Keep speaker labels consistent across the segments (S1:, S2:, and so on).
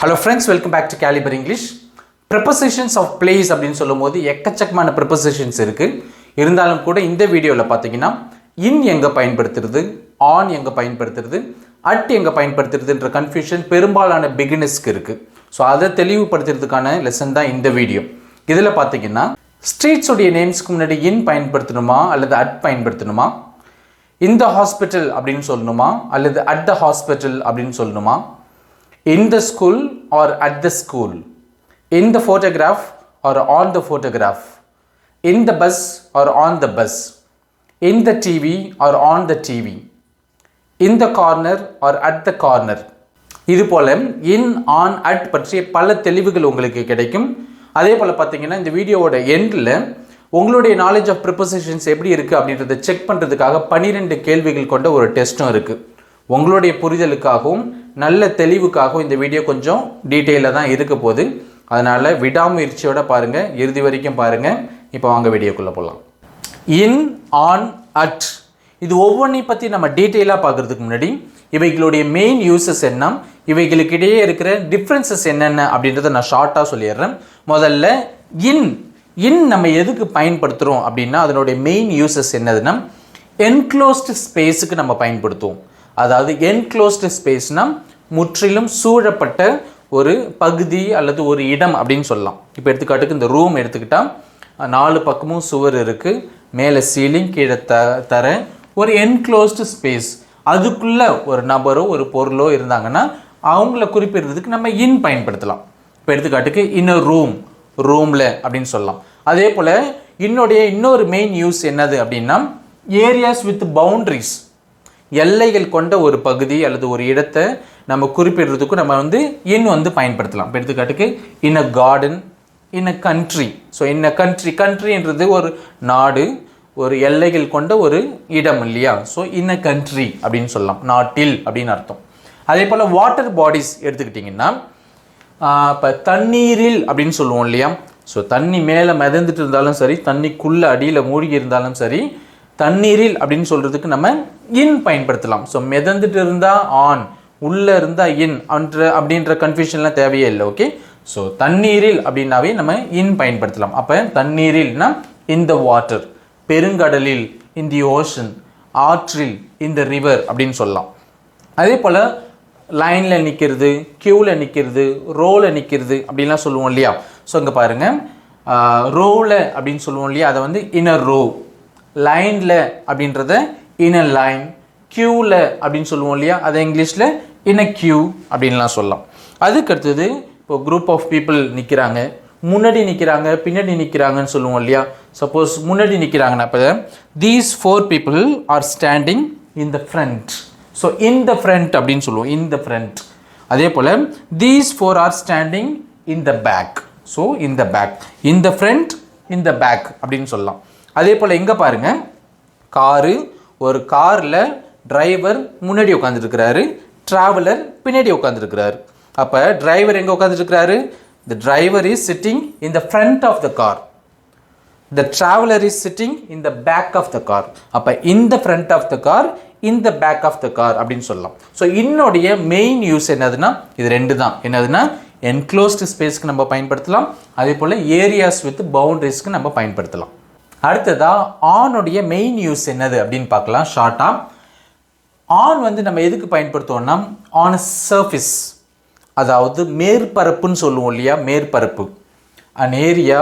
S1: Hello friends, welcome back to Caliber English. Prepositions of place அப்படினு சொல்லும்போது எக்கச்சக்கமான prepositions இருக்கு. இருந்தாலும் கூட இந்த வீடியோல பாத்தீங்கன்னா in எங்க பயன்படுத்துறது, on எங்க பயன்படுத்துறது, at எங்க பயன்படுத்துறதுன்ற கன்ஃபியூஷன் பெரும்பாலான பிகினர்ஸ்க்கு இருக்கு. சோ அதை தெளிவுபடுத்துறதுக்கான லெசன் தான் இந்த வீடியோ. இதுல பாத்தீங்கன்னா ஸ்ட்ரீட்ஸ் உடைய நேம்ஸ்க்கு முன்னாடி in பயன்படுத்தணுமா அல்லது at பயன்படுத்தணுமா, in the hospital அப்படினு சொல்லணுமா அல்லது at the hospital அப்படினு சொல்லணுமா, in the school or at the school, in the photograph or on the photograph, in the bus or on the bus, in the TV or on the TV, in the corner or at the corner. இது போல in, on, at பற்றிய பல தெளிவுகள் உங்களுக்கு கிடைக்கும். அதே போல பார்த்தீங்கன்னா இந்த வீடியோவோட எண்டில் உங்களுடைய நாலேஜ் ஆஃப் ப்ரிப்போசிஷன்ஸ் எப்படி இருக்குது அப்படின்றத செக் பண்ணுறதுக்காக 12 கேள்விகள் கொண்ட ஒரு டெஸ்ட்டும் இருக்குது. உங்களுடைய புரிதலுக்காகவும் நல்ல தெளிவுக்காகவும் இந்த வீடியோ கொஞ்சம் டீட்டெயிலாக தான் இருக்க போகுது. அதனால் விடாமுயற்சியோட பாருங்கள், இறுதி வரைக்கும் பாருங்கள். இப்போ வாங்க வீடியோக்குள்ளே போகலாம். இன், ஆன், அட் இது ஒவ்வொன்றையும் பற்றி நம்ம டீட்டெயிலாக பார்க்குறதுக்கு முன்னாடி இவைகளுடைய மெயின் யூசஸ் என்ன, இவைகளுக்கு இடையே இருக்கிற டிஃப்ரென்சஸ் என்னென்ன அப்படின்றத நான் ஷார்ட்டாக சொல்லிடுறேன். முதல்ல இன் நம்ம எதுக்கு பயன்படுத்துகிறோம் அப்படின்னா அதனுடைய மெயின் யூசஸ் என்னதுன்னா என்க்ளோஸ்டு ஸ்பேஸுக்கு நம்ம பயன்படுத்துவோம். அதாவது என்க்ளோஸ்டு ஸ்பேஸ்னால் முற்றிலும் சூழப்பட்ட ஒரு பகுதி அல்லது ஒரு இடம் அப்படின்னு சொல்லலாம். இப்போ எடுத்துக்காட்டுக்கு இந்த ரூம் எடுத்துக்கிட்டால் 4 பக்கமும் சுவர் இருக்குது, மேலே சீலிங், கீழே தர ஒரு என்க்ளோஸ்டு ஸ்பேஸ். அதுக்குள்ளே ஒரு நபரோ ஒரு பொருளோ இருந்தாங்கன்னா அவங்கள குறிப்பிடுறதுக்கு நம்ம இன் பயன்படுத்தலாம். இப்போ எடுத்துக்காட்டுக்கு இன்னொரு ரூமில் அப்படின்னு சொல்லலாம். அதே போல் இன்னொரு மெயின் யூஸ் என்னது அப்படின்னா ஏரியாஸ் வித் பவுண்ட்ரிஸ், எல்லைகள் கொண்ட ஒரு பகுதி அல்லது ஒரு இடத்தை நம்ம குறிப்பிடுறதுக்கும் நம்ம இன் பயன்படுத்தலாம். இப்போ எடுத்துக்காட்டுக்கு in a garden, in a country. So in a கண்ட்ரின்றது ஒரு நாடு, ஒரு எல்லைகள் கொண்ட ஒரு இடம் இல்லையா. ஸோ இன் அ கண்ட்ரி அப்படின்னு சொல்லலாம், நாட்டில் அப்படின்னு அர்த்தம். அதே போல் வாட்டர் பாடிஸ் எடுத்துக்கிட்டிங்கன்னா இப்போ தண்ணீரில் அப்படின்னு சொல்லுவோம் இல்லையா. ஸோ தண்ணி மேலே மிதந்துட்டு இருந்தாலும் சரி, தண்ணிக்குள்ளே அடியில் மூழ்கி இருந்தாலும் சரி, தண்ணீரில் அப்படின்னு சொல்கிறதுக்கு நம்ம இன் பயன்படுத்தலாம். ஸோ மிதந்துட்டு இருந்தால் ஆன், உள்ளே இருந்தால் இன் அப்படின்ற கன்ஃபியூஷன்லாம் தேவையே இல்லை. ஓகே, ஸோ தண்ணீரில் அப்படின்னாவே நம்ம இன் பயன்படுத்தலாம். அப்போ தண்ணீரில்னா இன் த வாட்டர், பெருங்கடலில் இன் தி ஓஷன், ஆற்றில் இன் த ரிவர் அப்படின்னு சொல்லலாம். அதே போல் லைனில் நிற்கிறது, க்யூவில் நிற்கிறது, ரோவில் நிற்கிறது அப்படின்லாம் சொல்லுவோம் இல்லையா. ஸோ இங்கே பாருங்கள், ரோவில் அப்படின்னு சொல்லுவோம் இல்லையா, அதை இன் அ ரோ, லைனில் அப்படின்றத இன் அ லைன், க்யூவில் அப்படின்னு சொல்லுவோம் இல்லையா, அதை இங்கிலீஷில் இன் அ க்யூ அப்படின்லாம் சொல்லலாம். அதுக்கு அடுத்தது இப்போ குரூப் ஆஃப் பீப்புள் நிற்கிறாங்க, முன்னாடி நிற்கிறாங்க, பின்னாடி நிற்கிறாங்கன்னு சொல்லுவோம் இல்லையா. சப்போஸ் முன்னாடி நிற்கிறாங்கன்னா இப்போ these 4 people are standing in the front. So in the front அப்படின்னு சொல்லுவோம், இன் த ஃப்ரண்ட். அதே போல் these 4 are standing in the back. So in the back, in the front, in the back அப்படின்னு சொல்லலாம். அதே போல் எங்கே பாருங்கள், ஒரு காரில் டிரைவர் முன்னாடி உட்காந்துருக்கிறாரு, ட்ராவலர் பின்னாடி உட்காந்துருக்கிறாரு. அப்போ டிரைவர் எங்கே உட்காந்துருக்கிறாரு, the driver is sitting in the front of the car, the traveller is sitting in the back of the car. அப்போ in the front of the car, in the back of the car அப்படின்னு சொல்லலாம். So என்னுடைய main use என்னதுன்னா இது 2 தான். என்னதுன்னா enclosed ஸ்பேஸ்க்கு நம்ம பயன்படுத்தலாம், அதே போல் ஏரியாஸ் வித் பவுண்டரிஸ்க்கு நம்ம பயன்படுத்தலாம். அடுத்ததாக ஆனுடைய மெயின் யூஸ் என்னது அப்படின்னு பார்க்கலாம் ஷார்ட்டாக. ஆன் நம்ம எதுக்கு பயன்படுத்துவோம்னா ஆன் அ சர்ஃபேஸ், அதாவது மேற்பரப்புன்னு சொல்லுவோம் இல்லையா, மேற்பரப்பு. An area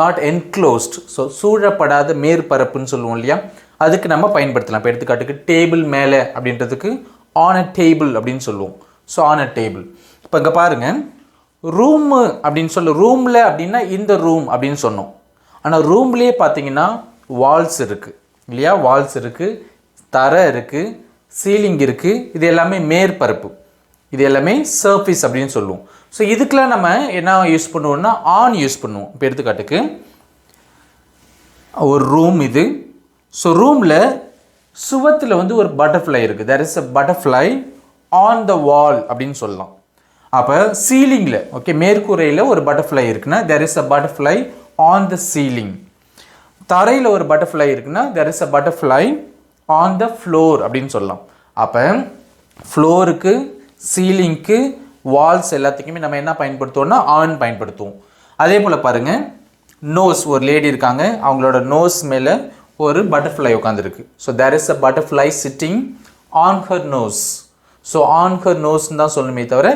S1: not enclosed, so சூழப்படாத மேற்பரப்புன்னு சொல்லுவோம் இல்லையா, அதுக்கு நம்ம பயன்படுத்தலாம். இப்போ எடுத்துக்காட்டுக்கு டேபிள் மேலே அப்படின்றதுக்கு ஆன் அ டேபிள் அப்படின்னு சொல்லுவோம். So on a table. இப்போ இங்கே பாருங்கள், ரூமு அப்படின்னு ரூமில் அப்படின்னா இந்த ரூம் அப்படின்னு சொன்னோம். ஆனால் ரூம்லேயே பார்த்தீங்கன்னா வால்ஸ் இருக்குது இல்லையா, வால்ஸ் இருக்குது, தரை இருக்குது, சீலிங் இருக்குது. இது எல்லாமே மேற்பரப்பு, இது எல்லாமே சர்ஃபேஸ் அப்படின்னு சொல்லுவோம். ஸோ இதுக்கெலாம் நம்ம என்ன யூஸ் பண்ணுவோம்னா ஆன் யூஸ் பண்ணுவோம். இப்போ எடுத்துக்காட்டுக்கு ஒரு ரூம் இது. ஸோ ரூமில் சுவத்தில் ஒரு பட்டர்ஃப்ளை இருக்குது, there is a butterfly on the wall அப்படின்னு சொல்லலாம். அப்போ சீலிங்கில் ஓகே மேற்கூரையில் ஒரு பட்டர்ஃப்ளை இருக்குன்னா there is a butterfly on the ceiling. தரையில் ஒரு பட்டர்ஃப்ளை இருக்குன்னா there is a butterfly on the floor அப்படின்னு சொல்லலாம். அப்போ ஃப்ளோருக்கு, சீலிங்க்கு, வால்ஸ் எல்லாத்துக்குமே நம்ம என்ன பயன்படுத்துவோம்னா ஆன் பயன்படுத்துவோம். அதே போல் பாருங்கள், நோஸ், ஒரு லேடி இருக்காங்க, அவங்களோட நோஸ் மேலே ஒரு பட்டர்ஃப்ளை உட்காந்துருக்கு. So there is a butterfly sitting on her nose. So on her நோஸ்ன்னு தான் சொல்லணுமே தவிர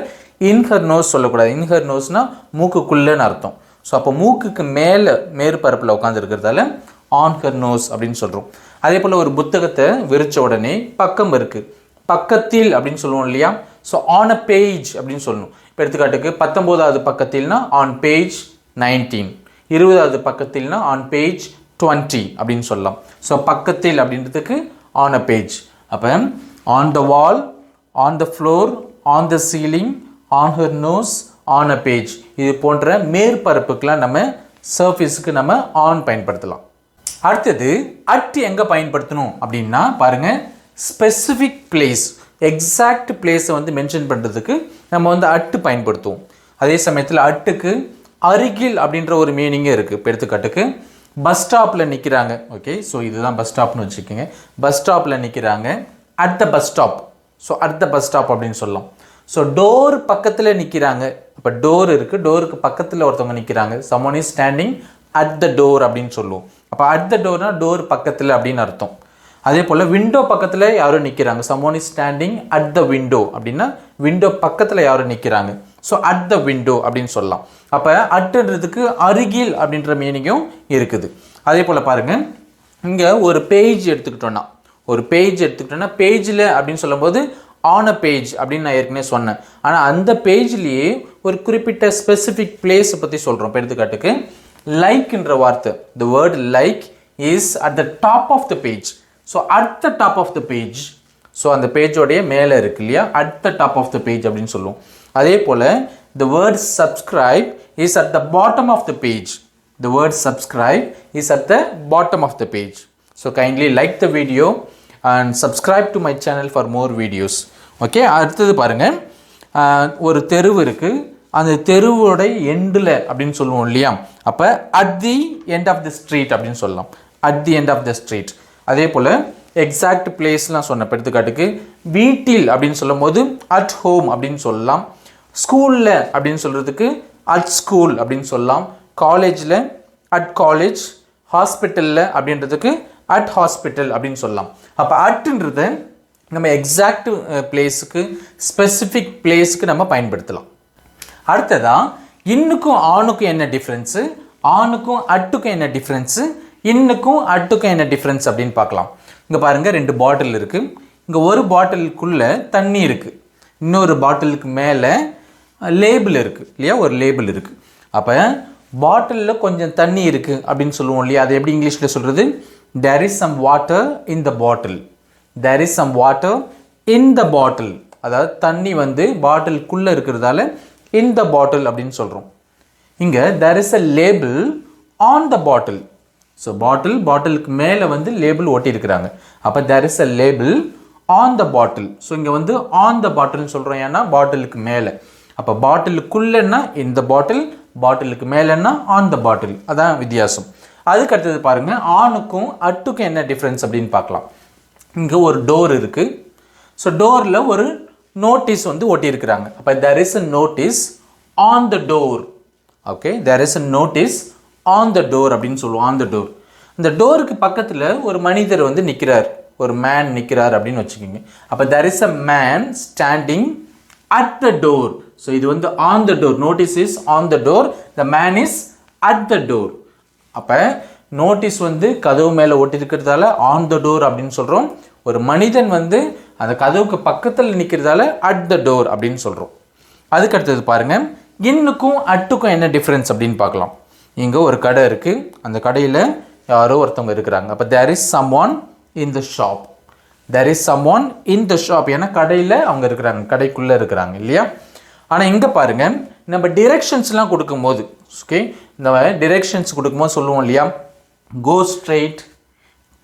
S1: இன் ஹர் நோஸ் சொல்லக்கூடாது. இன் ஹர் நோஸ்னால் மூக்குக்குள்ளேன்னு அர்த்தம். ஸோ அப்போ மூக்குக்கு மேலே மேற்பரப்பில் உட்காந்துருக்கிறதால ஆன் ஹர் நோஸ் அப்படின்னு சொல்கிறோம். அதே போல் ஒரு புத்தகத்தை விரித்த உடனே பக்கம் இருக்குது, பக்கத்தில் அப்படின்னு சொல்லுவோம் இல்லையா? ஸோ ஆன் அ பேஜ் அப்படின்னு சொல்லணும். இப்போ எடுத்துக்காட்டுக்கு 19வது பக்கத்தில்னா ஆன் பேஜ் 19, 20வது பக்கத்தில்னா ஆன் பேஜ் 20 அப்படின்னு சொல்லலாம். ஸோ பக்கத்தில் அப்படின்றதுக்கு ஆன் அ பேஜ். அப்போ on the wall, on the floor, on the ceiling, on her nose, on a page, இது போன்ற மேற்பரப்புக்கெலாம் நம்ம சர்ஃபேஸுக்கு நம்ம ஆன் பயன்படுத்தலாம். அடுத்தது அட் எங்கே பயன்படுத்தணும் அப்படின்னா பாருங்கள், ஸ்பெசிஃபிக் பிளேஸ், எக்ஸாக்ட் பிளேஸை வந்து மென்ஷன் பண்ணுறதுக்கு நம்ம வந்து அட்டு பயன்படுத்துவோம். அதே சமயத்தில் அட்டுக்கு அருகில் அப்படின்ற ஒரு மீனிங்கே இருக்குது. இப்போ எடுத்துக்காட்டுக்கு பஸ் ஸ்டாப்பில் நிற்கிறாங்க. ஓகே, ஸோ இதுதான் பஸ் ஸ்டாப்னு வச்சுக்கோங்க. பஸ் ஸ்டாப்பில் நிற்கிறாங்க, at the bus stop. So at the bus stop அப்படின்னு சொல்லலாம். ஸோ டோர் பக்கத்தில் நிற்கிறாங்க. இப்போ டோர் இருக்குது, டோருக்கு பக்கத்தில் ஒருத்தவங்க நிற்கிறாங்க. someone is standing at the door அப்படின்னு சொல்லுவோம். அப்போ அட் த டோர்னால் டோர் பக்கத்தில் அப்படின்னு அர்த்தம். அதே போல் விண்டோ பக்கத்தில் யாரும் நிற்கிறாங்க. someone is standing at the window அப்படின்னா விண்டோ பக்கத்தில் யாரும் நிற்கிறாங்க. ஸோ அட் த விண்டோ அப்படின்னு சொல்லலாம். அப்போ அட்டுன்றதுக்கு அருகில் அப்படின்ற மீனிங்கும் இருக்குது. அதே போல் பாருங்கள், இங்கே ஒரு பேஜ் எடுத்துக்கிட்டோன்னா, பேஜில் அப்படின்னு சொல்லும்போது ஆன் அ பேஜ் அப்படின்னு நான் ஏற்கனவே சொன்னேன். ஆனால் அந்த பேஜ்லேயே ஒரு குறிப்பிட்ட ஸ்பெசிஃபிக் பிளேஸை பற்றி சொல்கிறோம். இப்போ எடுத்துக்காட்டுக்கு லைக்ன்ற வார்த்தை, the word like is at the top of the page. So at the top of the page, so அந்த பேஜோடைய மேலே இருக்கு இல்லையா, at the top of the page அப்படின்னு சொல்லுவோம். அதே போல் the word subscribe is at the bottom of the page. The word subscribe is at the bottom of the page. So kindly like the video and subscribe to my channel for more videos. Okay, அடுத்தது பாருங்கள், ஒரு தெருவு இருக்குது, அந்த தெருவோட எண்டில் அப்படின்னு சொல்லுவோம் இல்லையா? அப்போ at the end of the street அப்படின்னு சொல்லலாம். At the end of the street. அதே போல் எக்ஸாக்ட் பிளேஸ்லாம் சொன்ன எடுத்துக்காட்டுக்கு வீட்டில் அப்படின்னு சொல்லும் போது அட் ஹோம் அப்படின்னு சொல்லலாம். ஸ்கூலில் அப்படின்னு சொல்கிறதுக்கு அட் ஸ்கூல் அப்படின்னு சொல்லலாம். காலேஜில் அட் காலேஜ், ஹாஸ்பிட்டலில் அப்படின்றதுக்கு அட் ஹாஸ்பிட்டல் அப்படின்னு சொல்லலாம். அப்போ அட்டுன்றதை நம்ம எக்ஸாக்ட் பிளேஸுக்கு, ஸ்பெசிஃபிக் பிளேஸுக்கு நம்ம பயன்படுத்தலாம். அடுத்ததான் இன்னுக்கும் ஆணுக்கும் என்ன டிஃப்ரென்ஸு, ஆணுக்கும் அட்டுக்கும் என்ன டிஃப்ரென்ஸு, இன்னுக்கும் அட்டுக்கும் என்ன டிஃப்ரென்ஸ் அப்படின்னு பார்க்கலாம். இங்கே பாருங்கள், 2 பாட்டில் இருக்குது. இங்கே ஒரு பாட்டிலுக்குள்ளே தண்ணி இருக்குது, இன்னொரு பாட்டிலுக்கு மேலே லேபிள் இருக்குது இல்லையா, ஒரு லேபிள் இருக்குது. அப்போ பாட்டிலில் கொஞ்சம் தண்ணி இருக்குது அப்படின்னு சொல்லுவோம் இல்லையா, அது எப்படி இங்கிலீஷில் சொல்கிறது? there is some water in the bottle. there is some water in the bottle. அதாவது தண்ணி வந்து பாட்டிலுக்குள்ளே இருக்கிறதால in the bottle அப்படின்னு சொல்கிறோம். இங்கே there is a label on the bottle. So பாட்டிலுக்கு மேலே வந்து லேபிள் ஒட்டியிருக்கிறாங்க. அப்போ there is a label on the bottle. So இங்கே வந்து on the bottle சொல்கிறோம், ஏன்னா பாட்டிலுக்கு மேலே. அப்போ பாட்டிலுக்குள்ளேன்னா in the bottle, பாட்டிலுக்கு மேலேன்னா on the bottle. அதான் வித்தியாசம். அதுக்கு அடுத்தது பாருங்கள், ஆணுக்கும் அட்டுக்கும் என்ன டிஃப்ரென்ஸ் அப்படின்னு பார்க்கலாம். இங்கே ஒரு டோர் இருக்குது. ஸோ டோரில் ஒரு நோட்டீஸ் வந்து ஒட்டியிருக்கிறாங்க. அப்போ there is a notice on the door. Okay, there is a notice on the door அப்படின்னு சொல்லுவோம். on the door. இந்த டோருக்கு பக்கத்தில் ஒரு மனிதர் வந்து நிற்கிறார், ஒரு மேன் நிற்கிறார் அப்படின்னு வச்சுக்கோங்க. அப்போ there is a man standing at the door. So இது வந்து on the door. notice is on the door, the man is at the door. அப்போ நோட்டீஸ் வந்து கதவு மேலே ஒட்டியிருக்கிறதால ஆன் த டோர் அப்படின்னு சொல்கிறோம். ஒரு மனிதன் வந்து அந்த கதவுக்கு பக்கத்தில் நிற்கிறதால அட் த டோர் அப்படின்னு சொல்கிறோம். அதுக்கு அடுத்தது பாருங்கள், இன்னுக்கும் அட்டுக்கும் என்ன டிஃப்ரென்ஸ் அப்படின்னு பார்க்கலாம். இங்கே ஒரு கடை இருக்குது, அந்த கடையில் யாரோ ஒருத்தவங்க இருக்கிறாங்க. அப்போ there is someone in the shop. there is someone in the shop, ஏன்னா கடையில் அவங்க இருக்கிறாங்க, கடைக்குள்ளே இருக்கிறாங்க இல்லையா. ஆனால் இங்கே பாருங்கள், நம்ம டிரெக்ஷன்ஸ்லாம் கொடுக்கும்போது, ஓகே, இந்த டிரெக்ஷன்ஸ் கொடுக்கும்போது சொல்லுவோம் இல்லையா, go straight,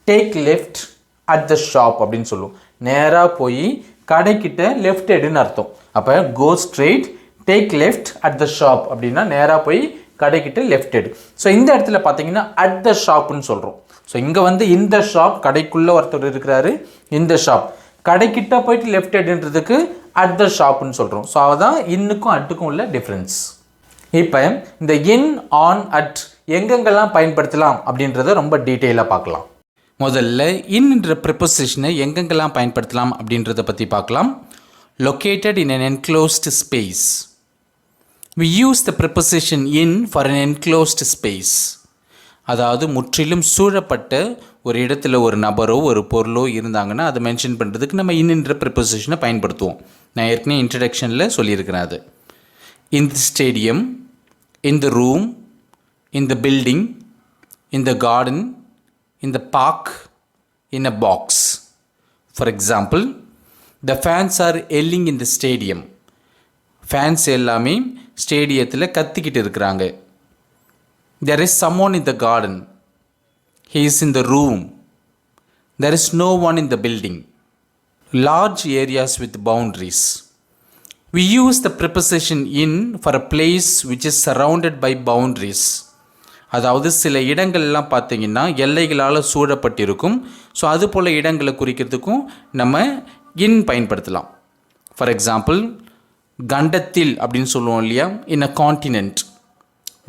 S1: take left at the shop அப்படின்னு சொல்லுவோம். நேராக போய் கடைக்கிட்ட லெஃப்ட் எடுன்னு அர்த்தம். அப்போ go straight, take left at the shop அப்படின்னா நேராக போய் கடைக்கிட்ட லெஃப்ட் எடு. ஸோ இந்த இடத்துல பார்த்தீங்கன்னா அட் த ஷாப்னு சொல்கிறோம். ஸோ இங்கே வந்து இந்த ஷாப், கடைக்குள்ளே ஒருத்தர் இருக்கிறாரு, இந்த ஷாப் கடைக்கிட்ட போயிட்டு லெஃப்ட் ஹெட்ன்றதுக்கு அட் த ஷாப்னு சொல்கிறோம். ஸோ அதான் இன்னுக்கும் அட்டுக்கும் உள்ள டிஃப்ரென்ஸ். இப்போ இந்த இன், ஆன், அட் எங்கெங்கெல்லாம் பயன்படுத்தலாம் அப்படின்றத ரொம்ப டீட்டெயிலாக பார்க்கலாம். முதல்ல இன்ன்ற ப்ரிப்போசிஷனை எங்கெங்கெல்லாம் பயன்படுத்தலாம் அப்படின்றத பற்றி பார்க்கலாம். Located in an enclosed space. We use the preposition in for an enclosed space. அதாவது முற்றிலும் சூழப்பட்ட ஒரு இடத்துல ஒரு நபரோ ஒரு பொருளோ இருந்தாங்கன்னா அதை மென்ஷன் பண்ணுறதுக்கு நம்ம இன்னின்ற ப்ரிப்போசிஷனை பயன்படுத்துவோம். நான் ஏற்கனவே இன்ட்ரடக்ஷனில் சொல்லியிருக்கிறேன் அது. In the stadium, in the room, in the building, in the garden, in the park, in a box. For example, the fans are yelling in the stadium. Fans எல்லாமே ஸ்டேடியத்தில் கத்திக்கிட்டு இருக்கிறாங்க. There is someone in the garden. He is in the room. There is no one in the building. Large areas with boundaries. We use the preposition in for a place which is surrounded by boundaries. அதாவது சில இடங்கள்லாம் பார்த்தீங்கன்னா எல்லைகளால் சூழப்பட்டிருக்கும். So அது போல் இடங்களை குறிக்கிறதுக்கும் நம்ம இன் பயன்படுத்தலாம். For example, கண்டத்தில் அப்படின்னு சொல்லுவோம் இல்லையா, இன் அ கான்டினென்ட்,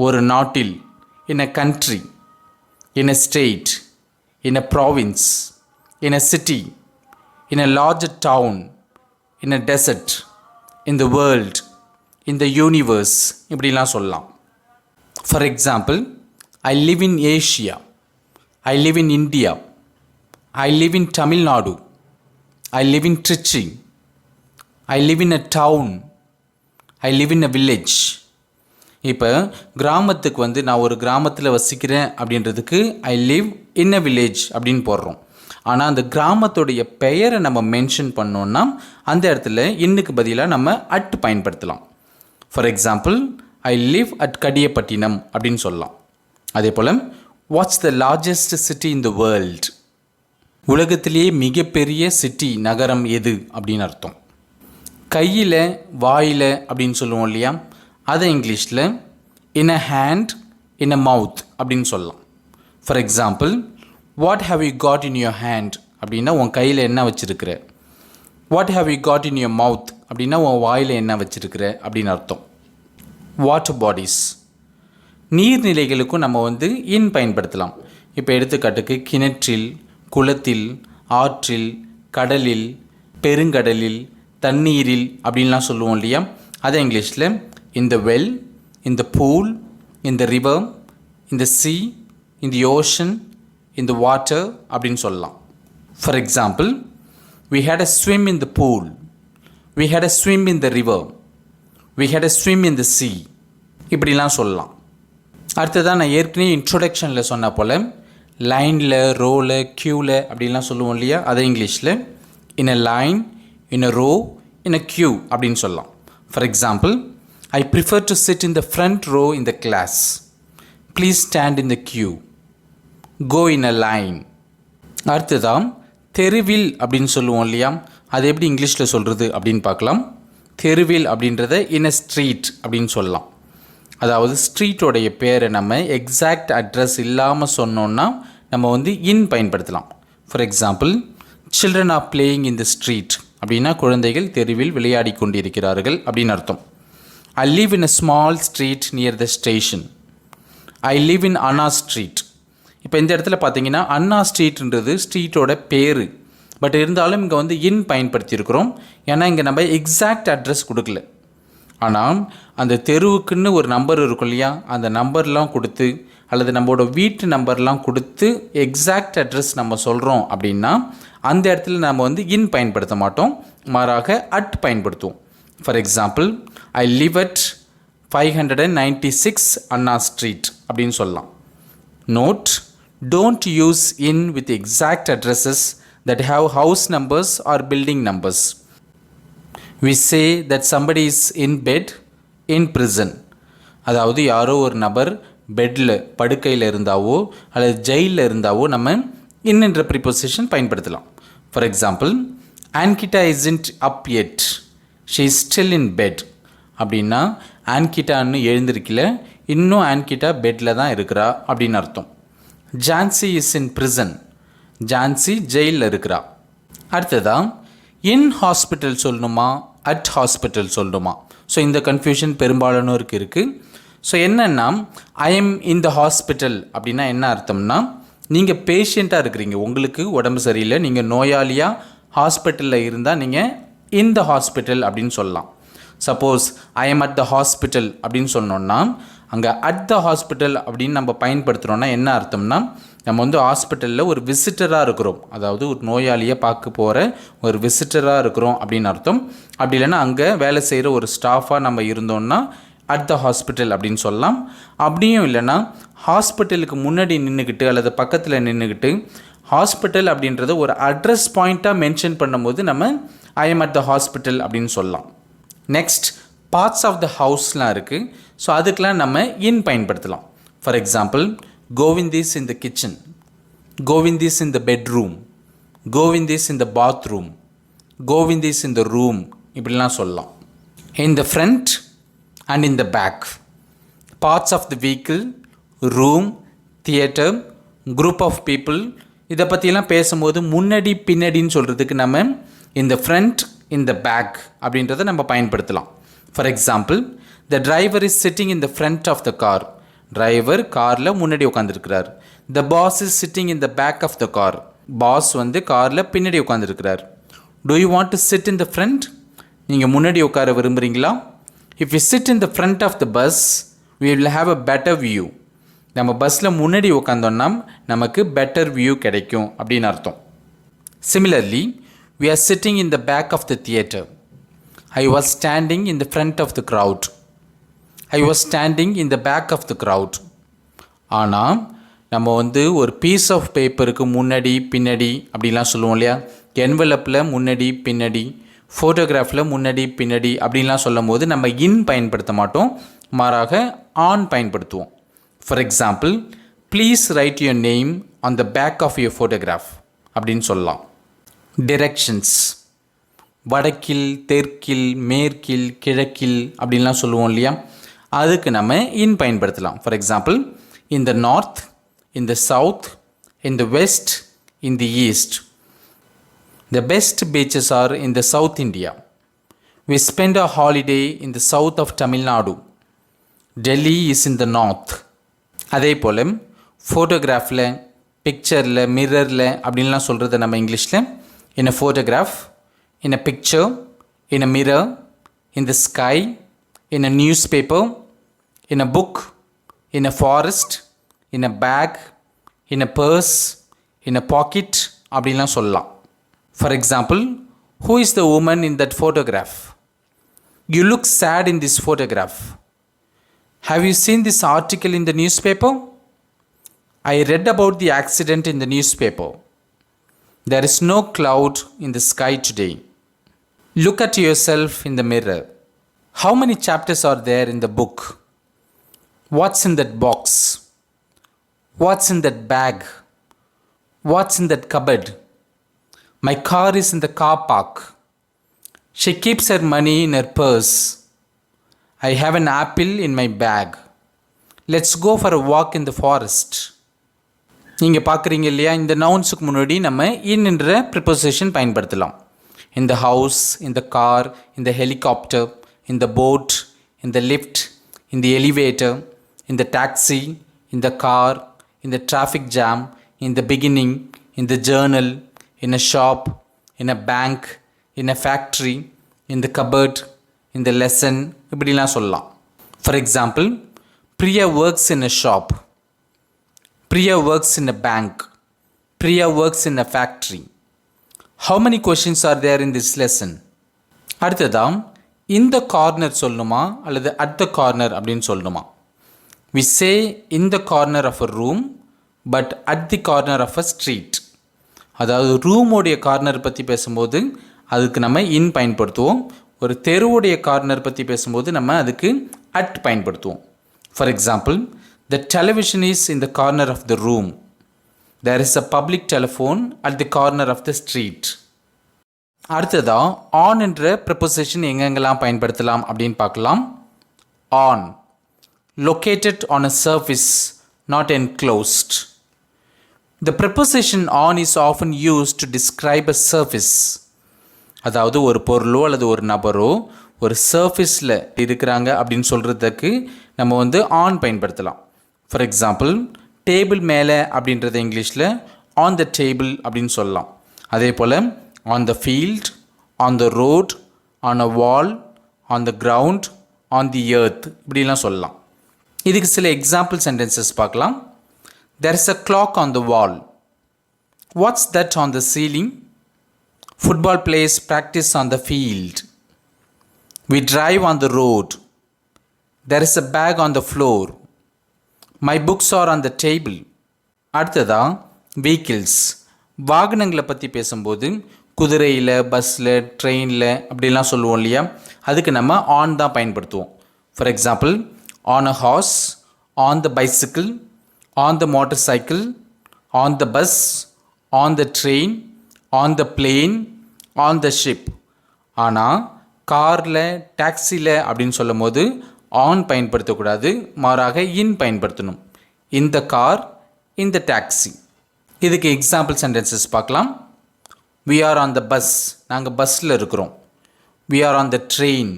S1: ஒரு நாட்டில், in a country, in a state, in a province, in a city, in a larger town, in a desert, in the world, in the universe, இப்படிலாம் சொல்லலாம். For example, I live in Asia, I live in India, I live in Tamil Nadu, I live in Trichy, I live in a town, I live in a village. இப்போ கிராமத்துக்கு நான் ஒரு கிராமத்தில் வசிக்கிறேன் அப்படின்றதுக்கு I live in a village அப்படின்னு போடுறோம். ஆனால் அந்த கிராமத்துடைய பெயரை நம்ம மென்ஷன் பண்ணோன்னா அந்த இடத்துல இன்னுக்கு பதிலாக நம்ம அட் பயன்படுத்தலாம். For example, I live at Kadiyapattinam அப்படின்னு சொல்லலாம். அதே போல், what's the largest city in the world. உலகத்திலேயே மிகப்பெரிய சிட்டி, நகரம் எது அப்படின்னு அர்த்தம். கையில், வாயில் அப்படின்னு சொல்லுவோம் இல்லையா, அதை இங்கிலீஷில் இன் அ ஹேண்ட், இன் அ மவுத் அப்படின்னு சொல்லலாம். For example, what have you got in your hand அப்படின்னா உன் கையில் என்ன வச்சுருக்கிற. What have you got in your mouth அப்படின்னா உன் வாயில் என்ன வச்சுருக்கிற அப்படின்னு அர்த்தம். வாட்டர் பாடிஸ், நீர்நிலைகளுக்கும் நம்ம இன் பயன்படுத்தலாம். இப்போ எடுத்துக்காட்டுக்கு கிணற்றில், குளத்தில், ஆற்றில், கடலில், பெருங்கடலில், தண்ணீரில் அப்படின்லாம் சொல்லுவோம் இல்லையா, அதை இங்கிலீஷில் in the well, in the pool, in the river, in the sea, in the ocean, in the water அப்படின்னு சொல்லலாம். For example, we had a swim in the pool, we had a swim in the river, we had a swim in the sea இப்படிலாம் சொல்லலாம். அடுத்ததான் நான் ஏற்கனவே இன்ட்ரோடக்ஷனில் சொன்ன போல் லைனில், ரோவில், க்யூவில் அப்படின்லாம் சொல்லுவோம் இல்லையா, அதை இங்கிலீஷில் in a line, in a row, in a queue அப்படின்னு சொல்லலாம். For example, I prefer to sit in the front row in the class. Please stand in the queue. Go in a line. அடுத்ததான் தெருவில் அப்படின்னு சொல்லுவோம் இல்லையா, அது எப்படி இங்கிலீஷில் சொல்கிறது அப்படின்னு பார்க்கலாம். தெருவில் அப்படின்றத in a street அப்படின்னு சொல்லலாம். அதாவது ஸ்ட்ரீட்டோடைய பேரை நம்ம எக்ஸாக்ட் அட்ரஸ் இல்லாமல் சொன்னோன்னா நம்ம இன் பயன்படுத்தலாம். For example, children are playing in the street அப்படின்னா குழந்தைகள் தெருவில் விளையாடி கொண்டிருக்கிறார்கள் அப்படின்னு அர்த்தம். I live in a small street near the station. I live in Anna Street. இப்போ இந்த இடத்துல பார்த்தீங்கன்னா அண்ணா ஸ்ட்ரீட்ன்றது ஸ்ட்ரீட்டோட பேர். பட் இருந்தாலும் இங்கே இன் பயன்படுத்தியிருக்கிறோம். ஏன்னா இங்கே நம்ம எக்ஸாக்ட் அட்ரஸ் கொடுக்கல. ஆனால் அந்த தெருவுக்குன்னு ஒரு நம்பர் இருக்கும் இல்லையா, அந்த நம்பர்லாம் கொடுத்து அல்லது நம்மளோட வீட்டு நம்பர்லாம் கொடுத்து எக்ஸாக்ட் அட்ரஸ் நம்ம சொல்கிறோம் அப்படின்னா அந்த இடத்துல நம்ம இன் பயன்படுத்த மாட்டோம், மாறாக அட் பயன்படுத்துவோம். For example, I live at 596 Anna street அப்படின்னு சொல்லலாம். Note, don't use in with exact addresses that have house numbers or building numbers. We say that somebody is in bed, in prison. அதாவது யாரோ ஒரு நபர் பெட்டில், படுக்கையில் இருந்தாவோ அல்லது ஜெயிலில் இருந்தாவோ நம்ம இன்னென்ற ப்ரிப்போசிஷன் பயன்படுத்தலாம். For example, Ankita isn't up yet. She is still in bed. அப்படின்னா ஆன்கிட்டா இன்னும் எழுந்திருக்கல, இன்னும் ஆன்கிட்டா பெட்டில் தான் இருக்கிறா அப்படின்னு அர்த்தம். Jhansi is in prison. Jhansi ஜெயிலில் இருக்கிறா. அடுத்ததான், இன் ஹாஸ்பிட்டல் சொல்லணுமா அட் ஹாஸ்பிட்டல் சொல்லணுமா? ஸோ இந்த கன்ஃபியூஷன் பெரும்பாலானோருக்கு இருக்குது. ஸோ என்னென்னா I am in the hospital அப்படின்னா என்ன அர்த்தம்னா, நீங்கள் பேஷண்ட்டாக இருக்கிறீங்க, உங்களுக்கு உடம்பு சரியில்லை, நீங்கள் நோயாளியாக ஹாஸ்பிட்டலில் இருந்தால் நீங்கள் இன் த ஹாஸ்பிட்டல் அப்படின்னு சொல்லலாம். Suppose I am at the hospital அப்படின்னு சொன்னோன்னா, அங்கே அட் த ஹாஸ்பிட்டல் அப்படின்னு நம்ம பயன்படுத்துகிறோன்னா என்ன அர்த்தம்னா, நம்ம வந்து ஹாஸ்பிட்டலில் ஒரு விசிட்டராக இருக்கிறோம், அதாவது ஒரு நோயாளியை பார்க்க போகிற ஒரு விசிட்டராக இருக்கிறோம் அப்படின்னு அர்த்தம். அப்படி இல்லைன்னா அங்கே வேலை செய்கிற ஒரு ஸ்டாஃபாக நம்ம இருந்தோம்னா அட் த ஹாஸ்பிட்டல் அப்படின்னு சொல்லலாம். அப்படியும் இல்லைன்னா ஹாஸ்பிட்டலுக்கு முன்னாடி நின்றுக்கிட்டு அல்லது பக்கத்தில் நின்றுக்கிட்டு ஹாஸ்பிட்டல் அப்படின்றத ஒரு அட்ரஸ் பாயிண்ட்டாக மென்ஷன் பண்ணும்போது நம்ம I am at the hospital அப்படின்னு சொல்லலாம். நெக்ஸ்ட் பார்ட்ஸ் ஆஃப் த ஹவுஸ்லாம் இருக்குது. ஸோ அதுக்கெலாம் நம்ம இன் பயன்படுத்தலாம். For example, Govind is in the kitchen, Govind is in the bedroom, Govind is in the bathroom, Govind is in the room, இப்படிலாம் சொல்லலாம். In the front and in the back, parts of the vehicle, room, theater, group of people, இதை பற்றியெல்லாம் பேசும்போது முன்னாடி பின்னாடின்னு சொல்கிறதுக்கு நம்ம in the front, in the back அப்படின்றத நம்ம பயன்படுத்தலாம். For example, the driver is sitting in the front of the car, driver காரில் முன்னாடி உட்காந்துருக்கிறார். The boss is sitting in the back of the car, boss வந்து காரில் பின்னாடி உட்காந்துருக்கிறார். Do you want to sit in the front? நீங்கள் முன்னாடி உட்கார விரும்புகிறீங்களா? If you sit in the front of the bus, we will have a better view. நம்ம பஸ்ஸில் முன்னாடி உட்காந்தோன்னா நமக்கு பெட்டர் வியூ கிடைக்கும் அப்படின்னு அர்த்தம். Similarly, we are sitting in the back of the theatre. I was standing in the front of the crowd. I was standing in the back of the crowd. ஆனால் நம்ம வந்து ஒரு பீஸ் ஆஃப் பேப்பருக்கு முன்னாடி பின்னாடி அப்படிலாம் சொல்லுவோம் இல்லையா? என்வலப்பில் முன்னாடி பின்னாடி, ஃபோட்டோகிராஃபில் முன்னாடி பின்னாடி அப்படின்லாம் சொல்லும் போது நம்ம இன் பயன்படுத்த மாட்டோம், மாறாக ஆன் பயன்படுத்துவோம். For example, please write your name on the back of your photograph அப்படின்னு சொல்லலாம். டிரெக்ஷன்ஸ், வடக்கில், தெற்கில், மேற்கில், கிழக்கில் அப்படின்லாம் சொல்லுவோம் இல்லையா? அதுக்கு நம்ம இன் பயன்படுத்தலாம். For example, in the north, in the south, in the west, in the east. The best beaches R in the south India. We spend a holiday in the south of Tamil Nadu. Delhi is in the north. அதே போல் ஃபோட்டோகிராஃபில், பிக்சரில், மிரரில் அப்படின்லாம் சொல்கிறத நம்ம இங்கிலீஷில் இன் அ photograph, in a picture, in a mirror, in the sky, in a newspaper, in a book, in a forest, in a bag, in a purse, in a pocket அப்படின்லாம் சொல்லலாம். For example, who is the woman in that photograph? You look sad in this photograph. Have you seen this article in the newspaper? I read about the accident in the newspaper. There is no cloud in the sky today. Look at yourself in the mirror. How many chapters are there in the book? What's in that box? What's in that bag? What's in that cupboard? My car is in the car park. She keeps her money in her purse. I have an apple in my bag. Let's go for a walk in the forest. நீங்கள் பார்க்குறீங்க இல்லையா, இந்த நவுன்ஸுக்கு முன்னாடி நம்ம இன்ன்ற preposition பயன்படுத்தலாம். In the house, in the car, in the helicopter, in the boat, in the lift, in the elevator, in the taxi, in the car, in the traffic jam, in the beginning, in the journal, in a shop, in a bank, in a factory, in the cupboard, in the lesson, இப்படிலாம் சொல்லலாம். For example, Priya works in a shop. Priya works in a bank. Priya works in a factory. How many questions are there in this lesson? அடுத்ததாம், இந்த corner சொல்லணுமா அல்லது at the corner அப்படின்னு சொல்லணுமா? We say in the corner of a room but at the corner of a street. அதாவது ரூமோடைய corner பற்றி பேசும்போது அதுக்கு நம்ம இன் பயன்படுத்துவோம். ஒரு தெருவுடைய கார்னர் பற்றி பேசும்போது நம்ம அதுக்கு அட் பயன்படுத்துவோம். For example, the television is in the corner of the room. There is a public telephone at the corner of the street. அடுத்ததாக ஆன் என்ற ப்ரிப்போசிஷன் எங்கெங்கெல்லாம் பயன்படுத்தலாம் அப்படின்னு பார்க்கலாம். On, located on a surface, not enclosed. The preposition on is often used to describe a surface. அதாவது ஒரு பொருளோ அல்லது ஒரு நபரோ ஒரு சர்ஃபேஸில் இருக்கிறாங்க அப்படின்னு சொல்கிறதுக்கு நம்ம வந்து ஆன் பயன்படுத்தலாம். ஃபார் எக்ஸாம்பிள் டேபிள் மேலே அப்படின்றத இங்கிலீஷில் ஆன் த டேபிள் அப்படின்னு சொல்லலாம். அதே போல் on the field, on the road, on a wall, on the ground, on the earth இப்படிலாம் சொல்லலாம். இதுக்கு சில எக்ஸாம்பிள் சென்டென்சஸ் பார்க்கலாம். There is a clock on the wall. What's that on the ceiling? Football players practice on the field. We drive on the road. There is a bag on the floor. My books are on the table. அடுத்ததா vehicles, வாகனங்களை பற்றி பேசும்போது குதிரையில், பஸ்ஸில், ட்ரெயினில் அப்படிலாம் சொல்லுவோம் இல்லையா, அதுக்கு நம்ம ஆன் தான் பயன்படுத்துவோம். For example on a horse, on the bicycle, on the motor cycle, on the bus, on the train, on the plane, on the ship. ஆனால் காரில், டாக்ஸியில் அப்படின்னு சொல்லும் போது ஆன் பயன்படுத்தக்கூடாது, மாறாக இன் பயன்படுத்தணும். இந்த கார், இந்த டாக்ஸி. இதுக்கு எக்ஸாம்பிள் சென்டென்சஸ் பார்க்கலாம். We are on the bus, நாங்கள் பஸ்ஸில் இருக்கிறோம். We are on the train.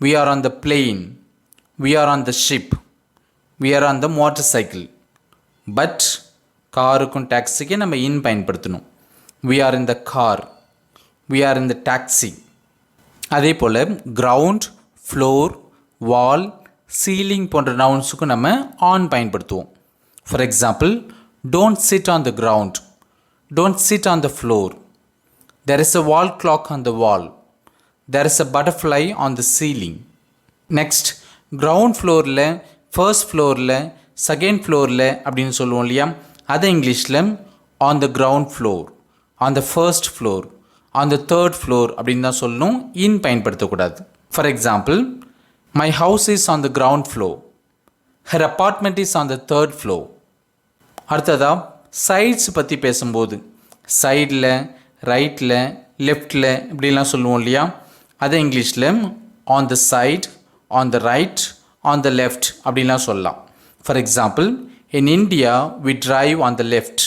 S1: We are on the plane. We are on the ship. We are on the motorcycle. But காருக்கும் டாக்ஸிக்கு நம்ம இன் பயன்படுத்தணும். We are in the car. We are in the taxi. அதே போல் ground, floor, வால், ceiling போன்ற நவுன்ஸுக்கும் நம்ம on பயன்படுத்துவோம். For example don't sit on the ground, don't sit on the floor. There is a wall clock on the wall. There is a butterfly on the ceiling. Next ground ஃப்ளோரில், first ஃப்ளோரில், second ஃப்ளோரில் அப்படின்னு சொல்லுவோம் இல்லையா, அதை இங்கிலீஷில் on the ground floor, on the first floor, on the third floor அப்படின்னு தான் சொல்லணும், இன் பயன்படுத்தக்கூடாது. For example my house is on the ground floor, her apartment is on the third floor. அடுத்ததாக சைட்ஸ் பற்றி பேசும்போது சைடில், ரைட்டில், லெஃப்டில் இப்படிலாம் சொல்லுவோம் இல்லையா, அதை இங்கிலீஷில் on the side, on the right, on the left அப்படின்லாம் சொல்லலாம். For example in India we drive on the left,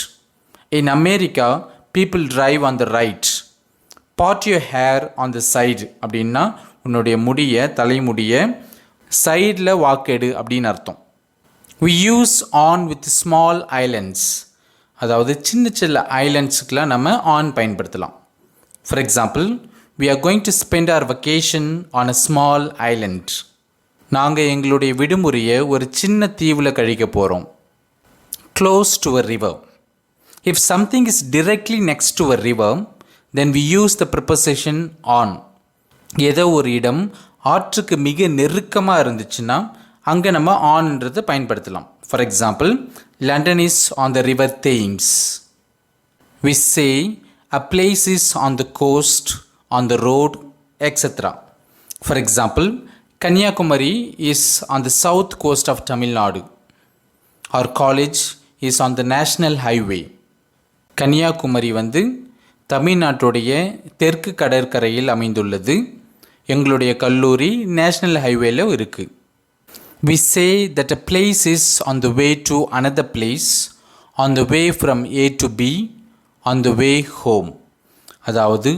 S1: in America people drive on the right. Part your hair on the side அப்படின்னா உன்னுடைய முடியை, தலைமுடியை சைடில் வாக்கெடு அப்படின்னு அர்த்தம். We use on with small islands, அதாவது சின்ன சின்ன ஐலண்ட்ஸுக்கெலாம் நம்ம ஆன் பயன்படுத்தலாம். For example we are going to spend our vacation on a small Island. நாங்கள் எங்களுடைய விடுமுறையை ஒரு சின்ன தீவில் கழிக்க போகிறோம். Close to a river. If something is directly next to a river then we use the preposition on. ஏதோ ஒரு இடம் ஆற்றுக்கு மிக நெருக்கமாக இருந்துச்சுன்னா அங்கே நம்ம ஆன்ன்றதை பயன்படுத்தலாம். For example London is on the river Thames. We say a place is on the coast, on the road, etcetera. For example Kanyakumari is on the south coast of Tamil Nadu. Our college is on the national highway. கன்னியாகுமரி வந்து தமிழ்நாட்டுடைய தெற்கு கடற்கரையில் அமைந்துள்ளது. எங்களுடைய கல்லூரி national ஹைவேல இருக்குது. We say that a place is on the way to another place, on the way from A to B, on the way home. அதாவது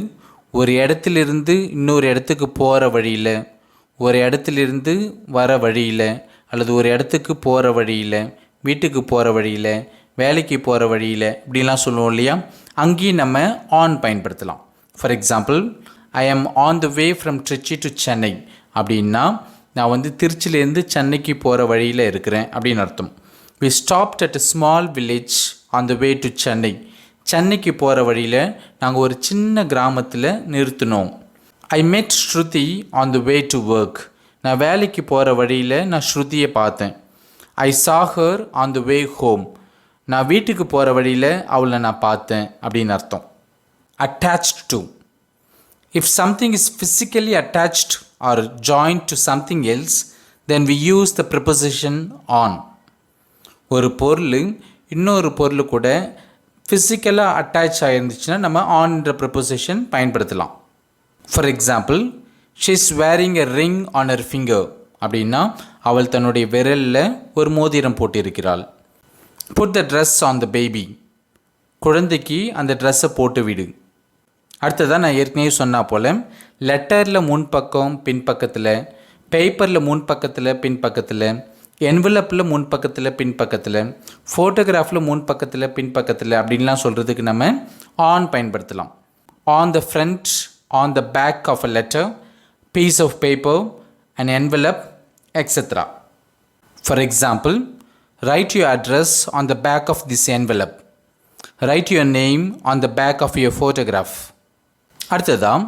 S1: ஒரு இடத்திலிருந்து இன்னொரு இடத்துக்கு போகிற வழியில், ஒரு இடத்திலிருந்து வர வழியில், அல்லது ஒரு இடத்துக்கு போகிற வழியில், வீட்டுக்கு போகிற வழியில், வேலைக்கு போகிற வழியில் இப்படிலாம் சொல்லுவோம் இல்லையா, அங்கேயும் நம்ம ஆன் பயன்படுத்தலாம். ஃபார் எக்ஸாம்பிள் ஐ ஆம் on the way from Trichy to Chennai அப்படின்னா நான் வந்து திருச்சியிலேருந்து சென்னைக்கு போகிற வழியில் இருக்கிறேன் அப்படின்னு அர்த்தம். We stopped at a small village on the way to Chennai. சென்னைக்கு போகிற வழியில் நாங்கள் ஒரு சின்ன கிராமத்தில் நிறுத்தினோம். I met Shruti on the way to work. நான் வேலைக்கு போகிற வழியில் நான் ஸ்ருதியை பார்த்தேன். I saw her on the way home. நான் வீட்டுக்கு போகிற வழியில் அவளை நான் பார்த்தேன் அப்படின்னு அர்த்தம். Attached to. If something is physically attached or joined to something else, then we use the preposition on. ஒரு பொருள் இன்னொரு பொருள் கூட ஃபிசிக்கலாக அட்டாச் ஆகிருந்துச்சுன்னா நம்ம ஆன்ன்ற ப்ரிப்போசிஷன் பயன்படுத்தலாம். For example she is wearing a ring on her finger அப்படின்னா அவள் தன்னுடைய விரலில் ஒரு மோதிரம் போட்டிருக்கிறாள். Put the dress on the baby. குழந்தைக்கு அந்த ட்ரெஸ்ஸை போட்டு விடு. அடுத்ததான் நான் ஏற்கனவே சொன்னா போல் லெட்டரில் முன்பக்கம் பின்பக்கத்தில், பேப்பரில் முன்பக்கத்தில் பின்பக்கத்தில், என்வலப்பில் முன்பக்கத்தில் பின்பக்கத்தில், ஃபோட்டோகிராஃபில் முன்பக்கத்தில் பின்பக்கத்தில் அப்படின்லாம் சொல்கிறதுக்கு நம்ம ஆன் பயன்படுத்தலாம். On the front, on the back of a letter, piece of paper, an envelope, etc. For example, write your address on the back of this envelope. Write your name on the back of your photograph. அடுத்ததான்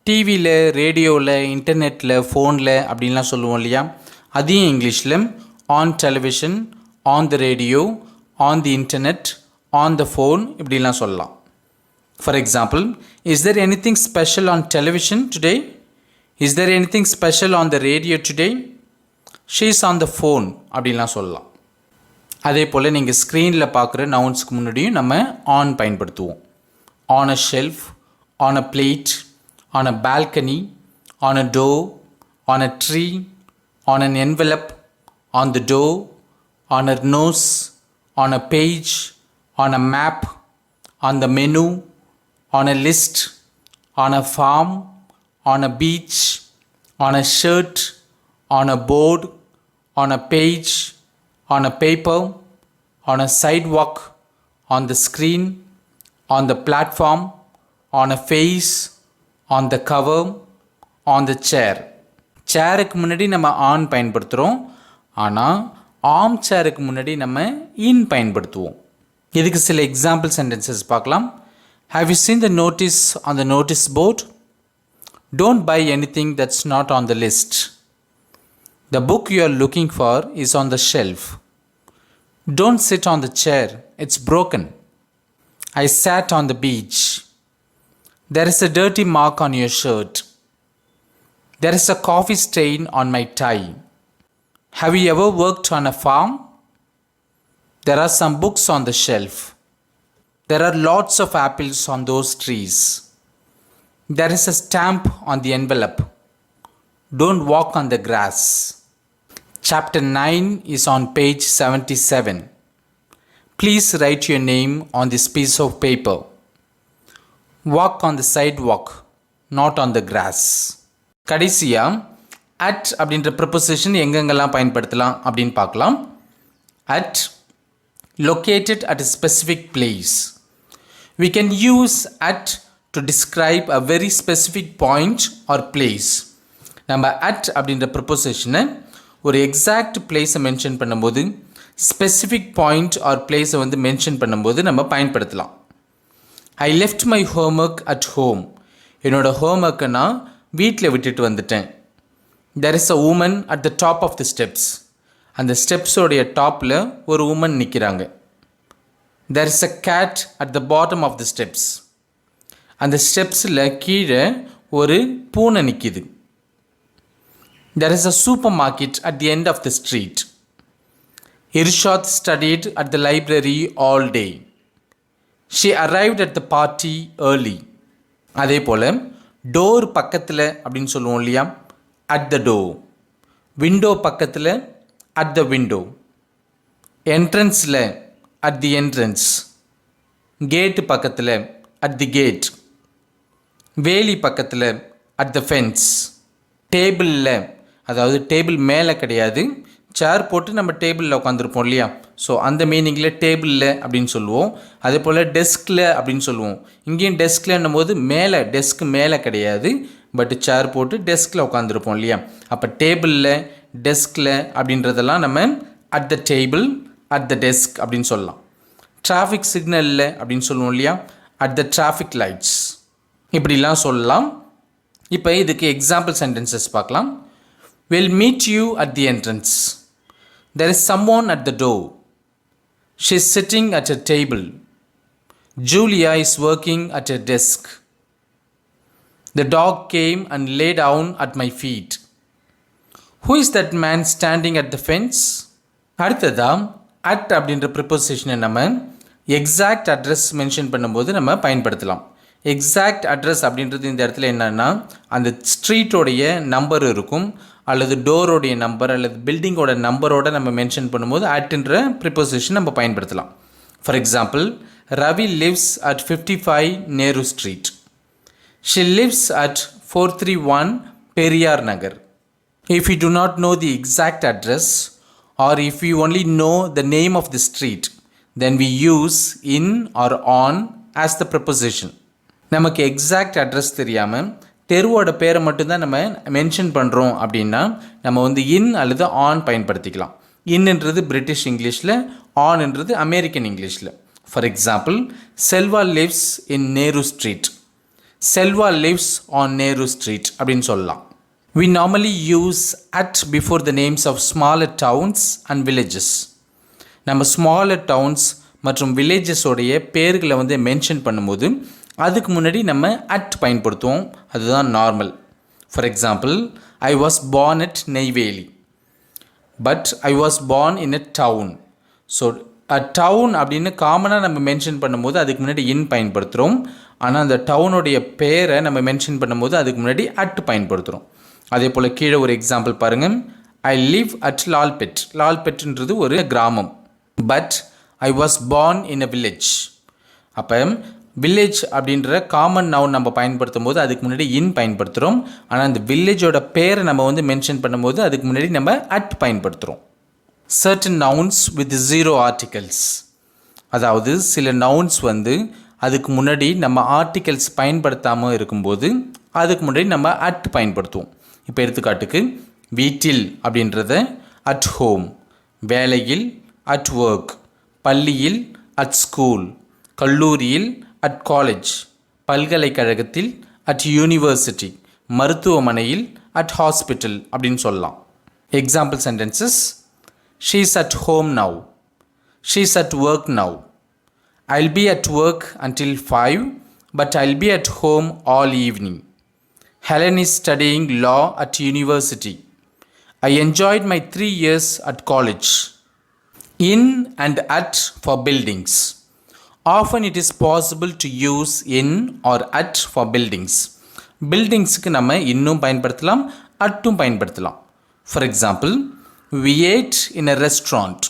S1: டிவியில், ரேடியோவில், இன்டர்நெட்டில், ஃபோனில் அப்படின்லாம் சொல்லுவோம் இல்லையா, அதையும் இங்கிலீஷில் on television, on the radio, on the internet, on the phone இப்படிலாம் சொல்லலாம். For example, is there anything special on television today? Is there anything special on the radio today? She is on the phone அப்படின்லாம் சொல்லலாம். அதே போல் நீங்கள் ஸ்க்ரீனில் பார்க்குற நவுன்ஸ்க்கு முன்னாடியும் நம்ம ஆன் பயன்படுத்துவோம். On a shelf, on a plate, on a balcony, on a door, on a tree, on an envelope, on the door, on a nose, on a page, on a map, on the menu, on a list, on a farm, on a beach, on a shirt, on a board, on a page, on a paper, on a sidewalk, on the screen, on the platform, on a face, on the cover, on the chair. சேருக்கு முன்னாடி நம்ம on பயன்படுத்துகிறோம், ஆனால் ஆம் சேருக்கு முன்னாடி நம்ம இன் பயன்படுத்துவோம். இதுக்கு சில எக்ஸாம்பிள் சென்டென்சஸ் பார்க்கலாம். Have you seen the notice on the notice board? Don't buy anything that's not on the list. The book you are looking for is on the shelf. Don't sit on the chair, it's broken. I sat on the beach. There is a dirty mark on your shirt. There is a coffee stain on my tie. Have you ever worked on a farm? There are some books on the shelf. There are lots of apples on those trees. There is a stamp on the envelope. Don't walk on the grass. Chapter 9 is on page 77. Please write your name on this piece of paper. Walk on the sidewalk, not on the grass. கடைசியா at அப்படின்ற preposition எங்கெங்கெல்லாம் பயன்படுத்தலாம் அப்படின்னு பார்க்கலாம். At, located at a specific place. We can use at to describe a very specific point or place. நம்ம at அப்படின்ற ப்ரிப்போசிஷனை ஒரு exact பிளேஸை மென்ஷன் பண்ணும்போது, ஸ்பெசிஃபிக் பாயிண்ட் ஆர் பிளேஸை வந்து மென்ஷன் பண்ணும்போது நம்ம பயன்படுத்தலாம். I left my homework at home. என்னோட ஹோம்ஒர்க்கை நான் வீட்டில் விட்டுட்டு வந்துட்டேன். There is a woman at the top of the steps. அந்த ஸ்டெப்ஸோடைய டாப்பில் ஒரு உமன் நிற்கிறாங்க. There is a cat at the bottom of the steps. அந்த ஸ்டெப்ஸில் கீழே ஒரு பூனை நிற்கிது. There is a supermarket at the end of the street. Irshad studied at the library all day. She arrived at the party early. அதே போல் door பக்கத்தில் அப்படின்னு சொல்லுவோம் இல்லையா, at the door. விண்டோ பக்கத்தில், at the window. என்ட்ரன்ஸில், at the entrance. கேட்டு பக்கத்தில், at the gate. வேலி பக்கத்தில், at the fence. டேபிளில், அதாவது டேபிள் மேலே கிடையாது, சேர் போட்டு நம்ம டேபிளில் உட்காந்துருப்போம் இல்லையா, ஸோ அந்த மீனிங்கில் டேபிளில் அப்படின்னு சொல்லுவோம். அதே போல் டெஸ்கில் அப்படின்னு சொல்லுவோம். இங்கேயும் டெஸ்கில்ன்னும் போது மேலே, டெஸ்க்கு மேலே கிடையாது, பட் சேர் போட்டு டெஸ்கில் உட்காந்துருப்போம் இல்லையா, அப்போ டேபிளில், டெஸ்கில் அப்படின்றதெல்லாம் நம்ம at the table, at the desk அப்படின்னு சொல்லலாம். டிராஃபிக் சிக்னலில் அப்படின்னு சொல்லுவோம் இல்லையா, அட் த டிராஃபிக் லைட்ஸ் இப்படிலாம் சொல்லலாம். இப்போ இதுக்கு எக்ஸாம்பிள் சென்டென்சஸ் பார்க்கலாம். Will meet you at the entrance. There is someone at the door. She is sitting at a table. Julia is working at a desk. The dog came and lay down at my feet. Who is that man standing at the fence? அடுத்ததான் at அப்படின்ற ப்ரிப்போசிஷனை நம்ம exact address mention பண்ணும்போது நம்ம பயன்படுத்தலாம். Exact address அப்படின்றது இந்த இடத்துல என்னென்னா, அந்த ஸ்ட்ரீட்டோடைய நம்பர் இருக்கும், அல்லது டோரோடைய நம்பர், அல்லது பில்டிங்கோட நம்பரோட நம்ம மென்ஷன் பண்ணும்போது அட்ன்ற ப்ரிப்போசிஷன் நம்ம பயன்படுத்தலாம். For example, Ravi lives at 55 Nehru street. She lives at 431 Periyar Nagar. If you do not know the exact address or if you only know the name of the street, then we use in or on as the preposition. நமக்கு exact address தெரியாமல் தெருவோட பேரை மட்டும்தான் நம்ம mention பண்ணுறோம் அப்படின்னா நம்ம வந்து இன் அல்லது ஆன் பயன்படுத்திக்கலாம். இன்னுன்றது பிரிட்டிஷ் இங்கிலீஷில், ஆன்ன்றது அமெரிக்கன் இங்கிலீஷில். For example, Selva lives in Nehru street. Selva lives on Nehru street அப்படின்னு சொல்லலாம். We normally use at before the names of smaller towns and villages. நம்ம smaller towns மற்றும் villages உடைய பேர்களை வந்து மென்ஷன் பண்ணும்போது அதுக்கு முன்னாடி நம்ம at பயன்படுத்துவோம். அதுதான் normal. For example, I was born at Neyveli, but I was born in a town. So a town அப்படின்னு காமனாக நம்ம மென்ஷன் பண்ணும்போது அதுக்கு முன்னாடி இன் பயன்படுத்துகிறோம். ஆனால் அந்த டவுனுடைய பேரை நம்ம மென்ஷன் பண்ணும்போது அதுக்கு முன்னாடி at பயன்படுத்துகிறோம். அதே போல் கீழே ஒரு எக்ஸாம்பிள் பாருங்கள். I live at Lalpet. லால்பெட்ன்றது ஒரு கிராமம். But I was born in a village. அப்போ வில்லேஜ் அப்படின்ற காமன் நவுன் நம்ம பயன்படுத்தும் போது அதுக்கு முன்னாடி இன் பயன்படுத்துகிறோம். ஆனால் அந்த வில்லேஜோட பேரை நம்ம வந்து மென்ஷன் பண்ணும்போது அதுக்கு முன்னாடி நம்ம அட் பயன்படுத்துகிறோம். Certain nouns with 0 articles. அதாவது சில நவுன்ஸ் வந்து அதுக்கு முன்னாடி நம்ம ஆர்டிகல்ஸ் பயன்படுத்தாமல் இருக்கும்போது அதுக்கு முன்னாடி நம்ம அட் பயன்படுத்துவோம். இப்போ எடுத்துக்காட்டுக்கு, வீட்டில் அப்படின்றத அட் ஹோம், வேலையில் அட் ஒர்க், பள்ளியில் அட் ஸ்கூல், கல்லூரியில் அட் காலேஜ், பல்கலைக்கழகத்தில் அட் யூனிவர்சிட்டி, மருத்துவமனையில் அட் ஹாஸ்பிட்டல் அப்படின்னு சொல்லலாம். Example sentences: she is at home now, she is at work now, I'll be at work until 5 but I'll be at home all evening. Helen is studying law at university. I enjoyed my 3 years at college. In and at for buildings. Often it is possible to use in or at for buildings. Buildingsக்கு நம்ம இன்னும் பயன்படுத்தலாம், அட்டும் பயன்படுத்தலாம். For example, we ate in a restaurant.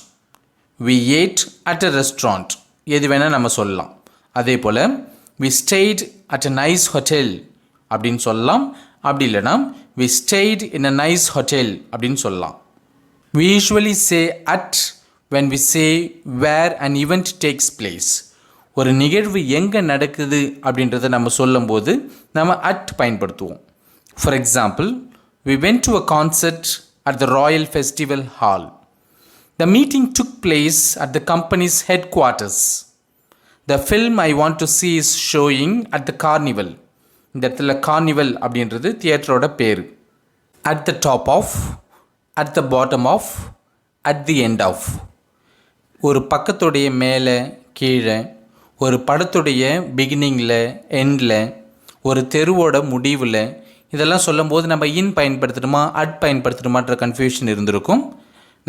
S1: We ate at a restaurant. எது வேணால் நம்ம சொல்லலாம். அதே போல் we stayed at a nice hotel அப்படின்னு சொல்லலாம். அப்படி இல்லைனா we stayed in a nice hotel அப்படின்னு சொல்லலாம். We usually say at when we say where an event takes place. ஒரு நிகழ்வு எங்கே நடக்குது அப்படின்றத நம்ம சொல்லும்போது நம்ம at பயன்படுத்துவோம். For example, we went to a concert at the Royal Festival Hall. The meeting took place at the company's headquarters. The film I want to see is showing at the carnival. இந்த இடத்துல carnival அப்படின்றது தியேட்டரோட பேர். At the top of, at the bottom of, at the end of. ஒரு பக்கத்துடைய மேலே கீழே, ஒரு படத்துடைய பிகினிங்கில் எண்டில், ஒரு தெருவோட முடிவில், இதெல்லாம் சொல்லும்போது நம்ம இன் பயன்படுத்தணுமா அட் பயன்படுத்தணுமான்ற கன்ஃபியூஷன் இருந்திருக்கும்.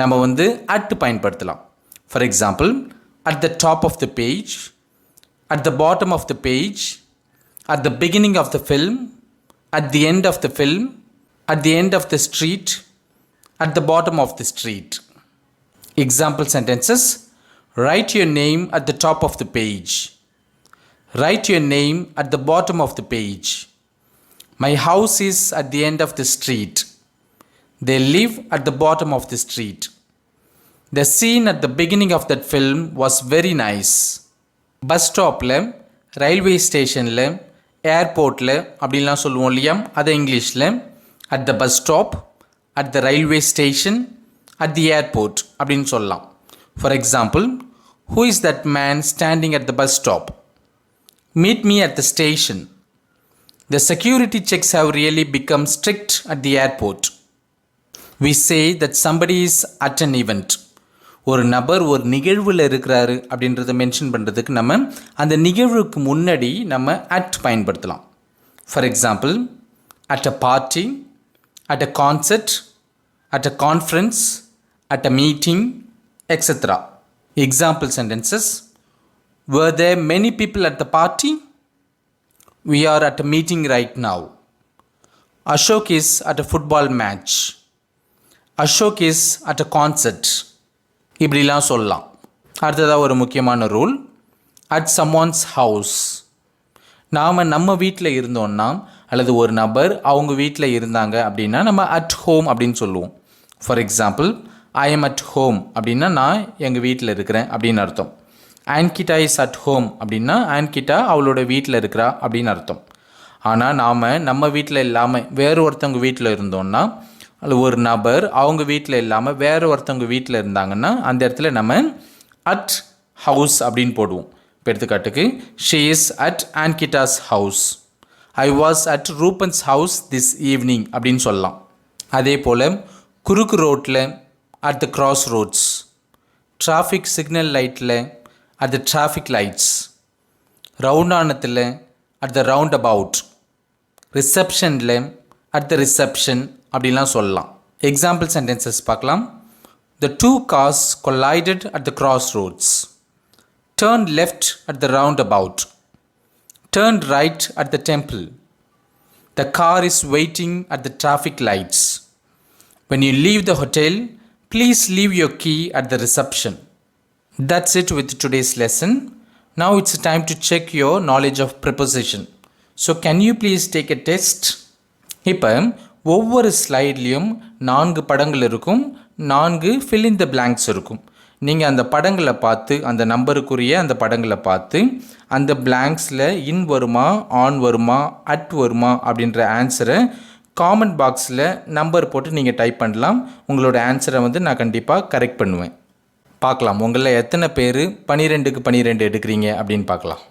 S1: நம்ம வந்து அட் பயன்படுத்தலாம். For example, at the top of the page, at the bottom of the page, at the beginning of the film, at the end of the film, at the end of the street, at the bottom of the street. Example sentences: write your name at the top of the page. Write your name at the bottom of the page. My house is at the end of the street. They live at the bottom of the street. The scene at the beginning of that film was very nice. Bus ஸ்டாப்பில், railway ஸ்டேஷனில், ஏர்போர்ட்டில் அப்படின்லாம் சொல்லுவோம் இல்லையா, அதை இங்கிலீஷில் at the bus stop, at the railway station, at the airport அப்படின்னு சொல்லலாம். For example, who is that man standing at the bus stop? Meet me at the station. The security checks have really become strict at the airport. We say that somebody is at an event. ஒரு நபர் ஒரு நிகழ்வில் இருக்கிறாரு அப்படின்றத mention பண்ணுறதுக்கு நம்ம அந்த நிகழ்வுக்கு முன்னாடி நம்ம அட் பயன்படுத்தலாம். For example, at a party, at a concert, at a conference, at a meeting, etcetera. Example sentences: were there many people at the party? We are at a meeting right now. Ashok is at a football match. Ashok is at a concert. இப்படிலாம் சொல்லலாம். அடுத்ததாக ஒரு முக்கியமான rule, at சம்ஒன்ஸ் house. நாம் நம்ம வீட்டில் இருந்தோம்னா அல்லது ஒரு நபர் அவங்க வீட்டில் இருந்தாங்க அப்படின்னா நம்ம அட் ஹோம் அப்படின்னு சொல்லுவோம். For example, I am at home அப்படின்னா நான் எங்கள் வீட்டில் இருக்கிறேன் அப்படின்னு அர்த்தம். ஆன்கிட்டா இஸ் அட் ஹோம் அப்படின்னா ஆன்கிட்டா அவளோட வீட்டில் இருக்கிறா அப்படின்னு அர்த்தம். ஆனால் நாம் நம்ம வீட்டில் இல்லாமல் வேறு ஒருத்தவங்க வீட்டில் இருந்தோம்னா அல்லது ஒரு நபர் அவங்க வீட்டில் இல்லாமல் வேறு ஒருத்தவங்க வீட்டில் இருந்தாங்கன்னா அந்த இடத்துல நம்ம அட் ஹவுஸ் அப்படின்னு போடுவோம். இப்போ எடுத்துக்காட்டுக்கு, she is at Ankita's house, I was at Ruben's house this evening அப்படின்னு சொல்லலாம். அதே போல் குறுக்கு ரோட்டில் at the crossroads, traffic signal லைட்டில் அட் த டிராஃபிக் லைட்ஸ், ரவுண்டானத்தில் அட் த ரவுண்ட் அபவுட், ரிசப்ஷனில் அட் த ரிசப்ஷன் அப்படிலாம் சொல்லலாம். எக்ஸாம்பிள் சென்டென்சஸ் பார்க்கலாம். The two cars collided at the crossroads. Turn left at the roundabout. Turn right at the temple. The car is waiting at the traffic lights. When you leave the hotel, please leave your key at the reception. That's it with today's lesson. Now it's time to check your knowledge of preposition. So can you please take a test? இப்போ ஒவ்வொரு ஸ்லைட்லேயும் 4 படங்கள் இருக்கும், 4 fill in the blanks இருக்கும். நீங்கள் அந்த படங்களை பார்த்து, அந்த நம்பருக்குரிய அந்த படங்களை பார்த்து அந்த பிளாங்க்ஸில் இன் வருமா, ஆன் வருமா, அட் வருமா அப்படின்ற ஆன்சரை காமெண்ட் பாக்ஸில் நம்பர் போட்டு நீங்கள் டைப் பண்ணலாம். உங்களோட ஆன்சரை நான் கண்டிப்பாக கரெக்ட் பண்ணுவேன். பார்க்கலாம் உங்களில் எத்தனை பேர் 12க்கு 12 எடுக்கிறீங்க அப்படின்னு பார்க்கலாம்.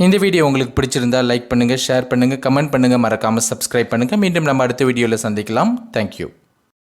S1: இந்த வீடியோ உங்களுக்கு பிடிச்சிருந்தால் லைக் பண்ணுங்கள், ஷேர் பண்ணுங்கள், கமெண்ட் பண்ணுங்கள், மறக்காமல் சப்ஸ்கிரைப் பண்ணுங்கள். மீண்டும் நம்ம அடுத்த வீடியோவில் சந்திக்கலாம். தேங்க்யூ.